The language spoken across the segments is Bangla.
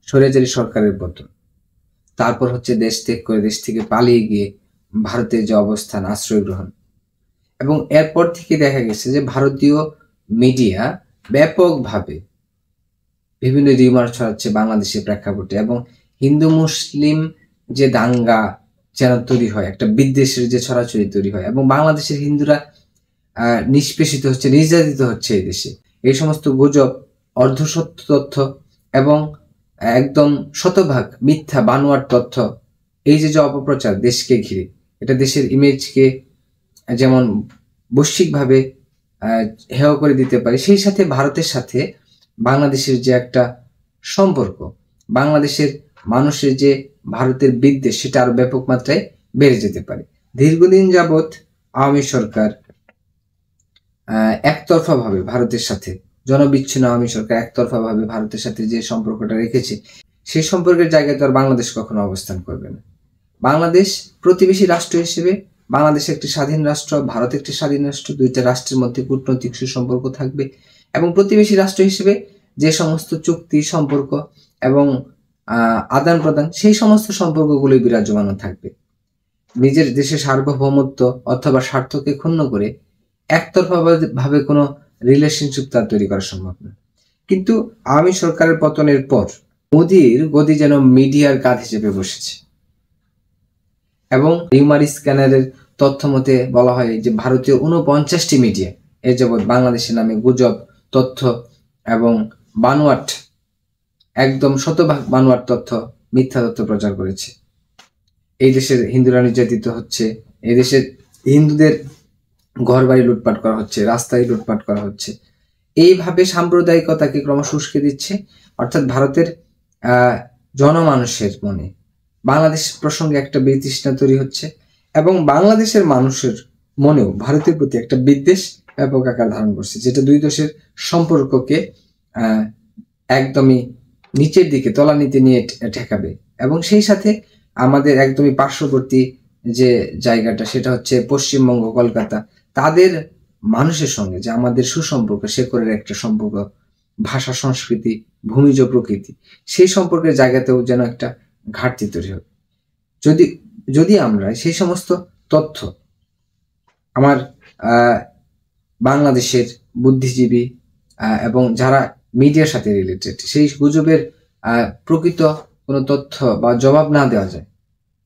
স্বৈরাচারী সরকারের পতন, তারপর হচ্ছে দেশ ত্যাগ করে দেশ থেকে পালিয়ে গিয়ে ভারতের যে অবস্থান, আশ্রয় গ্রহণ, এবং এরপর থেকে দেখা গেছে যে ভারতীয় মিডিয়া ব্যাপকভাবে বিভিন্ন রিউমার ছড়াচ্ছে বাংলাদেশের প্রেক্ষাপটে, এবং হিন্দু মুসলিম যে দাঙ্গা যেন তৈরি হয়, একটা বিদ্বেষের যে ছড়াছড়ি তৈরি হয়, এবং বাংলাদেশের হিন্দুরা নিষ্পেষিত হচ্ছে, নির্যাতিত হচ্ছে এই দেশে। এই সমস্ত গুজব, অর্ধসত্য তথ্য এবং একদম শতভাগ মিথ্যা বানোয়ার তথ্য, এই যে অপপ্রচার দেশকে ঘিরে, এটা দেশের ইমেজকে যেমন বৈশ্বিকভাবে হেয় করে দিতে পারে, সেই সাথে ভারতের সাথে বাংলাদেশের যে একটা সম্পর্ক, বাংলাদেশের মানুষের যে ভারতের বিদ্বেষ, সেটা আরো ব্যাপক মাত্রায় বেড়ে যেতে পারে। দীর্ঘদিন যাবৎ আওয়ামী সরকার একতরফা ভাবে ভারতের সাথে, জনবিচ্ছিন্ন আওয়ামী সরকার একতরফা ভাবে ভারতের সাথে যে সম্পর্কটা রেখেছে, সেই সম্পর্কের জায়গায় তো আর বাংলাদেশ কখনো অবস্থান করবে না। বাংলাদেশ প্রতিবেশী রাষ্ট্র হিসেবে, বাংলাদেশ একটি স্বাধীন রাষ্ট্র, ভারত একটি স্বাধীন রাষ্ট্র, দুইটা রাষ্ট্রের মধ্যে কূটনৈতিক সুসম্পর্ক থাকবে, এবং প্রতিবেশী রাষ্ট্র হিসেবে যে সমস্ত চুক্তি, সম্পর্ক এবং আদান প্রদান, সেই সমস্ত সম্পর্কগুলোই বিরাজমান থাকবে। নিজের দেশের সার্বভৌমত্ব অথবা স্বার্থকে ক্ষুণ্ণ করে একতরফা ভাবে কোনো রিলেশনশিপ তার তৈরি করা সম্ভব না। কিন্তু আওয়ামী সরকারের পতনের পর মোদির গদি যেন মিডিয়ার কাঁধে চেপে বসেছে, এবং রিউমার স্ক্যানারের তথ্য মতে বলা হয় যে ভারতীয় 49টি মিডিয়া এ যাবৎ বাংলাদেশের নামে গুজব, তথ্য এবং বানোয়াট, একদম শতভাগ বানোয়াট তথ্য, মিথ্যা তথ্য প্রচার করেছে। এই দেশের হিন্দুরা নির্যাতিত হচ্ছে, এই দেশের হিন্দুদের ঘর বাড়ি লুটপাট করা হচ্ছে, রাস্তায় লুটপাট করা হচ্ছে, এইভাবে সাম্প্রদায়িকতাকে ক্রমশ উস্কে দিচ্ছে। অর্থাৎ ভারতের জনমানুষের মনে বাংলাদেশ প্রসঙ্গে একটা বিতৃষ্ণা তৈরি হচ্ছে, এবং বাংলাদেশের মানুষের মনেও ভারতের প্রতি একটা বিদ্বেষ ব্যাপক আকার ধারণ করছে, যেটা দুই দেশের সম্পর্ককে একদমই নিচের দিকে, তলানিতে নিয়ে ঠেকাবে। এবং সেই সাথে আমাদের একদমই পার্শ্ববর্তী যে জায়গাটা, সেটা হচ্ছে পশ্চিমবঙ্গ, কলকাতা, তাদের মানুষের সঙ্গে যে আমাদের সুসম্পর্ক, শেকড়ের একটা সম্পর্ক, ভাষা, সংস্কৃতি, ভূমিজ প্রকৃতি, সেই সম্পর্কের জায়গাতেও যেন একটা ঘাটতি তৈরি হবে। যদি আমরা সেই সমস্ত তথ্য আমার বাংলাদেশের বুদ্ধিজীবী এবং যারা মিডিয়ার সাথে রিলেটেড, সেই গুজবের প্রকৃত কোনো তথ্য বা জবাব না দেওয়া যায়,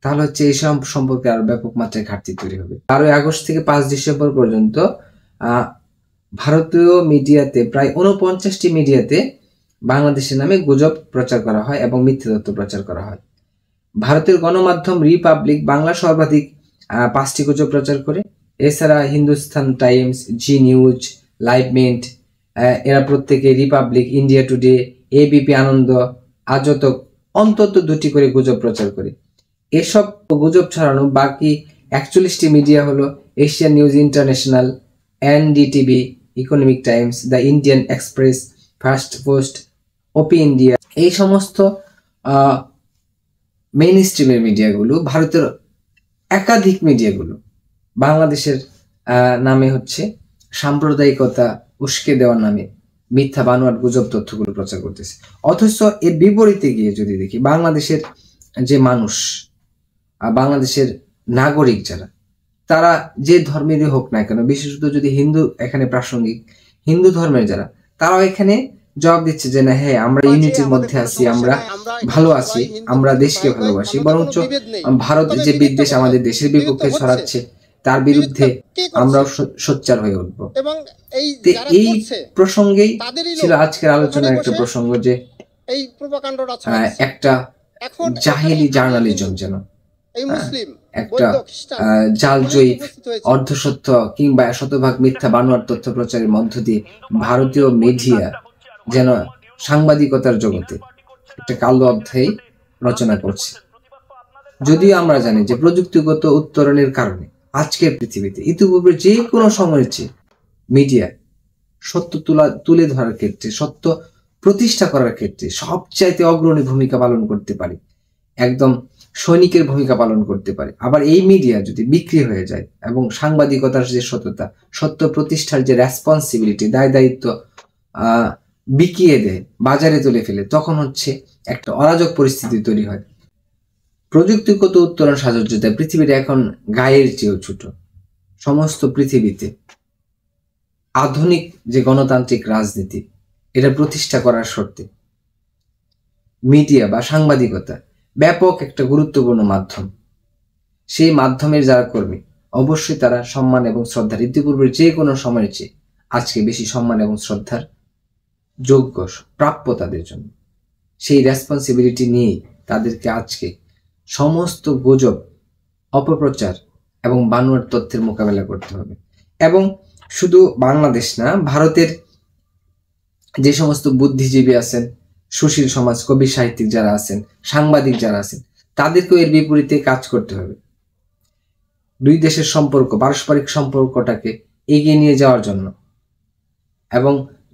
তাহলে হচ্ছে এই সম্পর্কে আরো ব্যাপক মাত্রায় ঘাটতি তৈরি হবে। 12 আগস্ট থেকে 5 ডিসেম্বর পর্যন্ত ভারতীয় মিডিয়াতে প্রায় 49টি মিডিয়াতে বাংলাদেশের নামে গুজব প্রচার করা হয় এবং মিথ্যা তথ্য প্রচার করা হয়। ভারতের গণমাধ্যম রিপাবলিক বাংলা সর্বাধিক 5টি গুজব প্রচার করে। এছাড়া হিন্দুস্তান টাইমস, জি নিউজ, লাইভ মিন্ট, এরা প্রত্যেকে, রিপাবলিক, ইন্ডিয়া টুডে, এবিপি আনন্দ, আজতক অন্তত 2টি করে গুজব প্রচার করে। এসব গুজব ছড়ানো বাকি 41টি মিডিয়া হলো Asian news international, NDTV, economic Times, the Indian express, first post, OP India. এই সমস্ত মেইন স্ট্রিমের মিডিয়াগুলো, ভারতের একাধিক মিডিয়াগুলো বাংলাদেশের নামে হচ্ছে সাম্প্রদায়িকতা উস্কে দেওয়ার নামে মিথ্যা বানোয়াট গুজব তথ্যগুলো প্রচার করতেছে। অথচ এর বিপরীতে গিয়ে যদি দেখি, বাংলাদেশের যে মানুষ, বাংলাদেশের নাগরিক যারা, তারা যে ধর্মেরই হোক না কেন, বিশেষত যদি হিন্দু এখানে প্রাসঙ্গিক, হিন্দু ধর্মের যারা, তারাও এখানে জবাব দিচ্ছে যে না, হ্যাঁ, আমরা ইউনিটির মধ্যে আছি, আমরা ভালো আছি, আমরা দেশকে ভালোবাসি, বরঞ্চ ভারত যে বিদ্বেষ আমাদের দেশের বিপক্ষে ছড়াচ্ছে, তার বিরুদ্ধে আমরাও সোচ্চার হয়ে উঠবো। এই প্রসঙ্গেই ছিল আজকের আলোচনার একটা প্রসঙ্গ, যে একটা জাহিলি জার্নালিজম যেন একটা জালজয়ী, অর্ধসত্য কিংবা শতভাগ মিথ্যা বানোয়ার তথ্য প্রচারের মধ্য দিয়ে ভারতীয় মিডিয়া যেন সাংবাদিকতার জগতে একটা কালো অধ্যায় রচনা করছে। যদিও আমরা জানি যে প্রযুক্তিগত উত্তরণের কারণে আজকের পৃথিবীতে ইতিপূর্বে যে কোনো সময়ের চেয়ে মিডিয়া সত্য তুলে ধরার ক্ষেত্রে, সত্য প্রতিষ্ঠা করার ক্ষেত্রে সবচাইতে অগ্রণী ভূমিকা পালন করতে পারে, একদম সৈনিকের ভূমিকা পালন করতে পারে। আবার এই মিডিয়া যদি বিক্রি হয়ে যায় এবং সাংবাদিকতার যে সততা, সত্য প্রতিষ্ঠার যে রেসপন্সিবিলিটি, দায় দায়িত্ব বিকিয়ে দেয়, বাজারে তুলে ফেলে, তখন হচ্ছে একটা অরাজক পরিস্থিতি তৈরি হয়। প্রযুক্তিগত উত্তরণ সাহচর্যতায় পৃথিবীর এখন গায়ের চেয়েও ছোট। সমস্ত পৃথিবীতে আধুনিক যে গণতান্ত্রিক রাজনীতি এটা প্রতিষ্ঠা করার শর্তে মিডিয়া বা সাংবাদিকতা ব্যাপক একটা গুরুত্বপূর্ণ মাধ্যম। সেই মাধ্যমের যারা কর্মী অবশ্যই তারা সম্মান এবং শ্রদ্ধার ইতিপূর্বের যে কোনো সময়ের চেয়ে আজকে বেশি সম্মান এবং শ্রদ্ধার যোগ্য, প্রাপ্য তাদের জন্য। সেই রেসপন্সিবিলিটি নিয়েই তাদেরকে আজকে সমস্ত গুজব, অপপ্রচার এবং বানোয়ার তথ্যের মোকাবেলা করতে হবে। এবং শুধু বাংলাদেশ না, ভারতের যে সমস্ত বুদ্ধিজীবী আছেন, সুশীল সমাজ, কবি সাহিত্যিক যারা আছেন, সাংবাদিক যারা আছেন, তাদেরকেও এর বিপরীতে কাজ করতে হবে। দুই দেশের সম্পর্ক, পারস্পরিক সম্পর্কটাকে এগিয়ে নিয়ে যাওয়ার জন্য এবং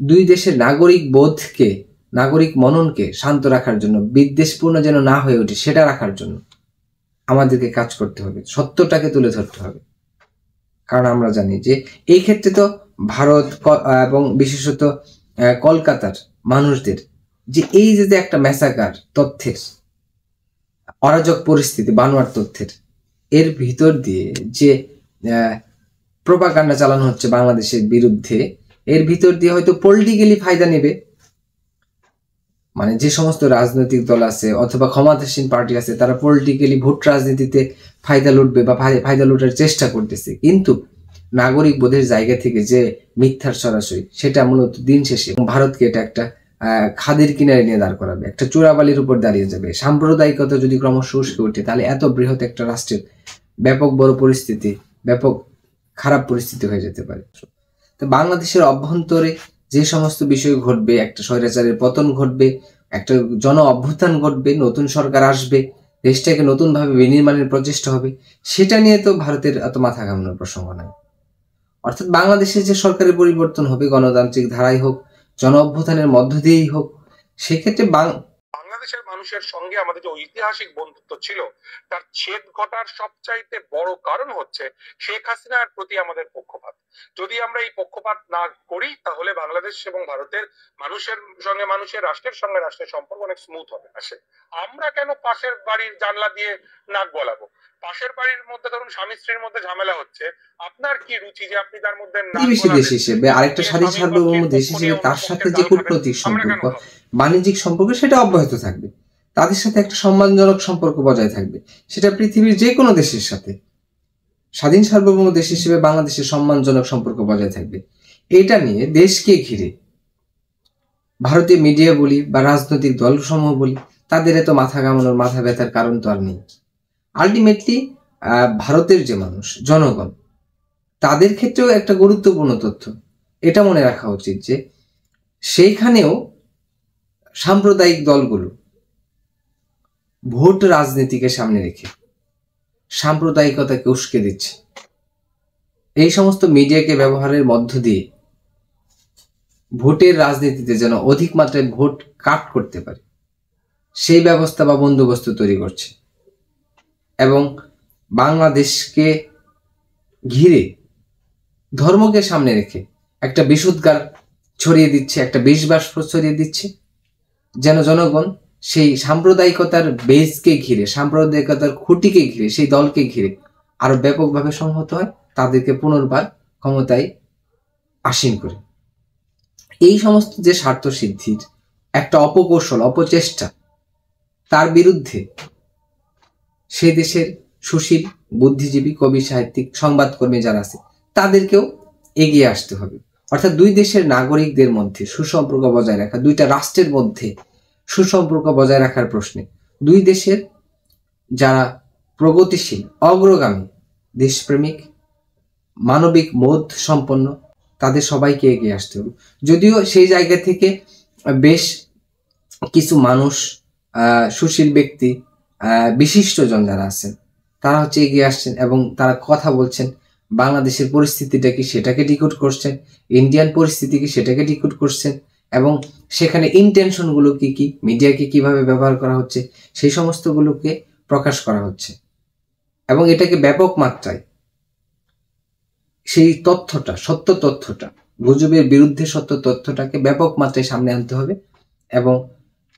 দুই দেশের নাগরিক বোধকে, নাগরিক মননকে শান্ত রাখার জন্য, বিদ্বেষপূর্ণ যেন না হয়ে ওঠে সেটা রাখার জন্য আমাদেরকে কাজ করতে হবে, সত্যটাকে তুলে ধরতে হবে। কারণ আমরা জানি যে এই ক্ষেত্রে তো ভারত এবং বিশেষত কলকাতার মানুষদের যে এই যে একটা ম্যাসাকার তথ্যের, অরাজক পরিস্থিতি, বানোয়ার তথ্যের, এর ভিতর দিয়ে যে প্রোপাগান্ডা চালানো হচ্ছে বাংলাদেশের বিরুদ্ধে, এর ভিতর দিয়ে হয়তো পলিটিক্যালি ফায়দা নেবে, মানে যে সমস্ত রাজনৈতিক দল আছে অথবা ক্ষমতাসীন পার্টি আছে তারা পলিটিক্যালি ভোট রাজনীতিতে ফায়দা লুটবে বা ফায়দা লুটার চেষ্টা করতেছে, কিন্তু নাগরিক বোধের জায়গা থেকে যে মিথ্যার সরাসরি, সেটা মূলত দিন শেষে ভারতকে এটা একটা খাদের কিনারে নিয়ে দাঁড় করাবে, একটা চোরাবালির উপর দাঁড়িয়ে যাবে। সাম্প্রদায়িকতা যদি ক্রমশ উস্কে ওঠে তাহলে এত বৃহৎ একটা রাষ্ট্রের ব্যাপক বড় পরিস্থিতি, ব্যাপক খারাপ পরিস্থিতি হয়ে যেতে পারে। তো বাংলাদেশের অভ্যন্তরে যে সমস্ত বিষয় ঘটবে, একটা স্বৈরাচারের পতন ঘটবে, একটা জন অভ্যুত্থান ঘটবে, নতুন সরকার আসবে, দেশটাকে নতুন ভাবে বিনির্মাণের প্রচেষ্টা হবে, সেটা নিয়ে তো ভারতের এত মাথা ঘামানোর প্রসঙ্গ নাই। অর্থাৎ বাংলাদেশে যে সরকারের পরিবর্তন হবে, গণতান্ত্রিক ধারাই হোক, জন অভ্যুত্থানের মধ্য দিয়েই হোক, সেক্ষেত্রে বাংলাদেশের মানুষের সঙ্গে আমাদের যে ঐতিহাসিক বন্ধুত্ব ছিল তার ছেদ ঘটার সবচাইতে বড় কারণ হচ্ছে শেখ হাসিনার প্রতি আমাদের পক্ষপাত। যদি আমরা এই পক্ষপাত না করি তাহলে বাংলাদেশ এবং ভারতের মানুষের সঙ্গে মানুষের, রাষ্ট্রের সঙ্গে রাষ্ট্রের সম্পর্ক অনেক স্মুথ হবে। আসে আমরা কেন পাশের বাড়ির জানলা দিয়ে নাক গলাবো? পাশের বাড়ির মধ্যে ধরুন স্বামী স্ত্রীর মধ্যে ঝামেলা হচ্ছে, আপনার কি রুচি যে আপনি তার মধ্যে প্রতিবেশী দেশ হিসেবে, আরেকটা স্বাধীন সার্বভৌম দেশ হিসেবে তার সাথে যে কূটনৈতিক সম্পর্ক, বাণিজ্যিক সম্পর্ক সেটা অব্যাহত থাকবে, তাদের সাথে একটা সম্মানজনক সম্পর্ক বজায় থাকবে, সেটা পৃথিবীর যে কোনো দেশের সাথে। স্বাধীন সার্বভৌম দেশ হিসেবে বাংলাদেশের সম্মানজনক সম্পর্ক বজায় থাকবে। এটা নিয়ে দেশকে ঘিরে ভারতীয় মিডিয়া বলি বা রাজনৈতিক দলসমূহ বলি, তাদের এত মাথা ঘামানোর, মাথা ব্যথার কারণ তো আর নেই। আলটিমেটলি ভারতের যে মানুষ, জনগণ, তাদের ক্ষেত্রেও একটা গুরুত্বপূর্ণ তথ্য এটা মনে রাখা উচিত যে সেইখানেও সাম্প্রদায়িক দলগুলো ভোট রাজনীতিকে সামনে রেখে সাম্প্রদায়িকতাকে উস্কে দিচ্ছে। এই সমস্ত মিডিয়াকে ব্যবহারের মধ্য দিয়ে ভোটের রাজনীতিতে যেন অধিক মাত্রায় ভোট কাট করতে পারে সেই ব্যবস্থা বা বন্দোবস্ত তৈরি করছে, এবং বাংলাদেশকে ঘিরে ধর্মকে সামনে রেখে একটা বিষোদ্গার ছড়িয়ে দিচ্ছে, একটা বিষবাষ্প ছড়িয়ে দিচ্ছে, যেন জনগণ সেই সাম্প্রদায়িকতার বেসকে ঘিরে, সাম্প্রদায়িকতার খুঁটিকে ঘিরে, সেই দলকে ঘিরে আরো ব্যাপকভাবে সংহত হয়, তাদেরকে পুনর্বার ক্ষমতায় আসীন করে। এই সমস্ত যে স্বার্থ সিদ্ধির একটা অপকৌশল, অপচেষ্টা, তার বিরুদ্ধে সে দেশের সুশীল, বুদ্ধিজীবী, কবি, সাহিত্যিক, সংবাদকর্মী যারা আছে তাদেরকেও এগিয়ে আসতে হবে। অর্থাৎ দুই দেশের নাগরিকদের মধ্যে সুসম্পর্ক বজায় রাখা, দুইটা রাষ্ট্রের মধ্যে সুসম্পর্ক বজায় রাখার প্রশ্নে দুই দেশের যারা প্রগতিশীল, অগ্রগামী, দেশপ্রেমিক, মানবিক বোধ সম্পন্ন, তাদের সবাইকে এগিয়ে আসতে হবে। যদিও সেই জায়গা থেকে বেশ কিছু মানুষ, সুশীল ব্যক্তি, বিশিষ্টজন যারা আছেন তারা হচ্ছে এগিয়ে আসছেন এবং তারা কথা বলছেন, বাংলাদেশের পরিস্থিতিটা কি সেটাকে ডিকোড করছেন, ইন্ডিয়ান পরিস্থিতি কি সেটাকে ডিকোড করছেন, এবং সেখানে ইন্টেনশন গুলো কি কি, মিডিয়াকে কিভাবে ব্যবহার করা হচ্ছে সেই সমস্তগুলোকে প্রকাশ করা হচ্ছে, এবং এটাকে ব্যাপক মাত্রায় সেই তথ্যটা, সত্য তথ্যটা গুজবের বিরুদ্ধে সত্য তথ্যটাকে ব্যাপক মাত্রায় সামনে আনতে হবে এবং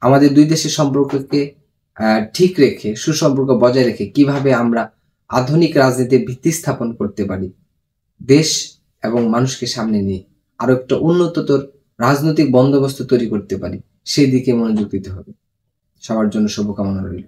আমাদের দুই দেশের সম্পর্ককে ঠিক রেখে, সুসম্পর্ক বজায় রেখে কিভাবে আমরা আধুনিক রাজনীতির ভিত্তি স্থাপন করতে পারি, দেশ এবং মানুষকে সামনে নিয়ে আরো একটা উন্নততর রাজনৈতিক বন্দোবস্ত তৈরি করতে পারি, সেই দিকে মনোযোগ দিতে হবে। সবার জন্য শুভকামনা রইল।